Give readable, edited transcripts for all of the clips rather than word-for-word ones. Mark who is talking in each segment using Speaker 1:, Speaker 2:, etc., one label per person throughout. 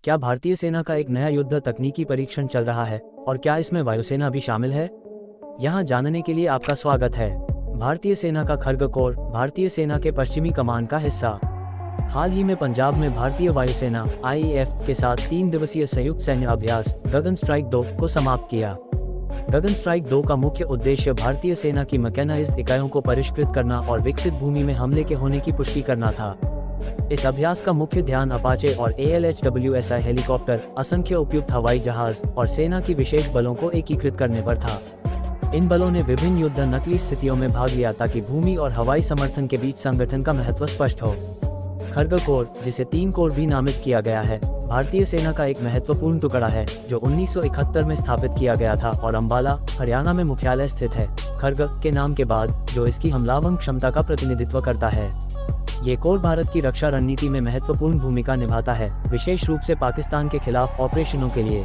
Speaker 1: क्या भारतीय सेना का एक नया युद्ध तकनीकी परीक्षण चल रहा है और क्या इसमें वायुसेना भी शामिल है? यहाँ जानने के लिए आपका स्वागत है। भारतीय सेना का खर्ग कोर भारतीय सेना के पश्चिमी कमान का हिस्सा हाल ही में पंजाब में भारतीय वायुसेना IAF के साथ 3 दिवसीय संयुक्त सैन्य अभ्यास गगन स्ट्राइक 2 को समाप्त किया। गगन स्ट्राइक 2 का मुख्य उद्देश्य भारतीय सेना की मैकेनाइज्ड इकाइयों को परिष्कृत करना और विकसित भूमि में हमले के होने की पुष्टि करना था। इस अभ्यास का मुख्य ध्यान अपाचे और ALHWSI हेलीकॉप्टर, असंख्य उपयुक्त हवाई जहाज और सेना की विशेष बलों को एकीकृत करने पर था। इन बलों ने विभिन्न युद्ध नकली स्थितियों में भाग लिया ताकि भूमि और हवाई समर्थन के बीच संगठन का महत्व स्पष्ट हो। खर्ग कोर, जिसे 3 कोर भी नामित किया गया है, भारतीय सेना का एक महत्वपूर्ण टुकड़ा है जो 1971 में स्थापित किया गया था और अंबाला, हरियाणा में मुख्यालय स्थित है, खर्ग के नाम के बाद, जो इसकी हमलावर क्षमता का प्रतिनिधित्व करता है। ये कोर भारत की रक्षा रणनीति में महत्वपूर्ण भूमिका निभाता है, विशेष रूप से पाकिस्तान के खिलाफ ऑपरेशनों के लिए।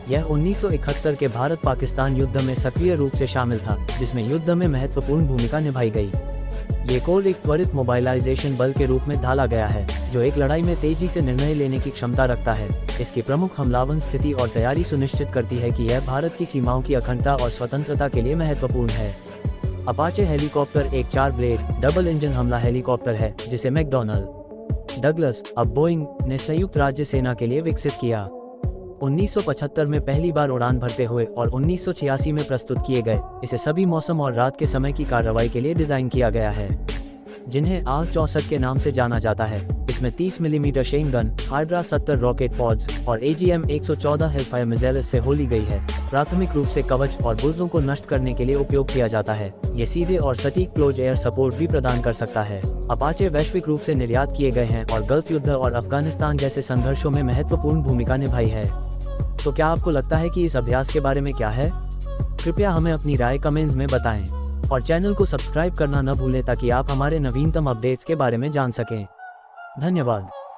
Speaker 1: यह 1971 के भारत पाकिस्तान युद्ध में सक्रिय रूप से शामिल था, जिसमें युद्ध में महत्वपूर्ण भूमिका निभाई गई। ये कोर एक त्वरित मोबाइलाइजेशन बल के रूप में ढाला गया है, जो एक लड़ाई में तेजी से निर्णय लेने की क्षमता रखता है। इसकी प्रमुख हमलावर स्थिति और तैयारी सुनिश्चित करती है कि यह भारत की सीमाओं की अखंडता और स्वतंत्रता के लिए महत्वपूर्ण है। अपाचे हेलीकॉप्टर एक 4 ब्लेड डबल इंजन हमला हेलीकॉप्टर है, जिसे मैकडॉनल्ड डगलस अब बोइंग ने संयुक्त राज्य सेना के लिए विकसित किया। 1975 में पहली बार उड़ान भरते हुए और 1986 में प्रस्तुत किए गए, इसे सभी मौसम और रात के समय की कार्रवाई के लिए डिजाइन किया गया है, जिन्हें आग 64 के नाम से जाना जाता है। इसमें 30 millimetre Shane gun, hydra 70 rocket pods और AGM 114 हेलफायर मिसाइल से होली गई है। प्राथमिक रूप से कवच और बुर्जों को नष्ट करने के लिए उपयोग किया जाता है। ये सीधे और सटीक क्लोज एयर सपोर्ट भी प्रदान कर सकता है। अपाचे वैश्विक रूप से निर्यात किए गए हैं और गल्फ युद्ध और अफगानिस्तान जैसे संघर्षों में महत्वपूर्ण भूमिका निभाई है। तो क्या आपको लगता है कि इस अभ्यास के बारे में क्या है? कृपया हमें अपनी राय कमेंट्स में बताएं और चैनल को सब्सक्राइब करना न भूलें ताकि आप हमारे नवीनतम अपडेट्स के बारे में जान सकें। धन्यवाद।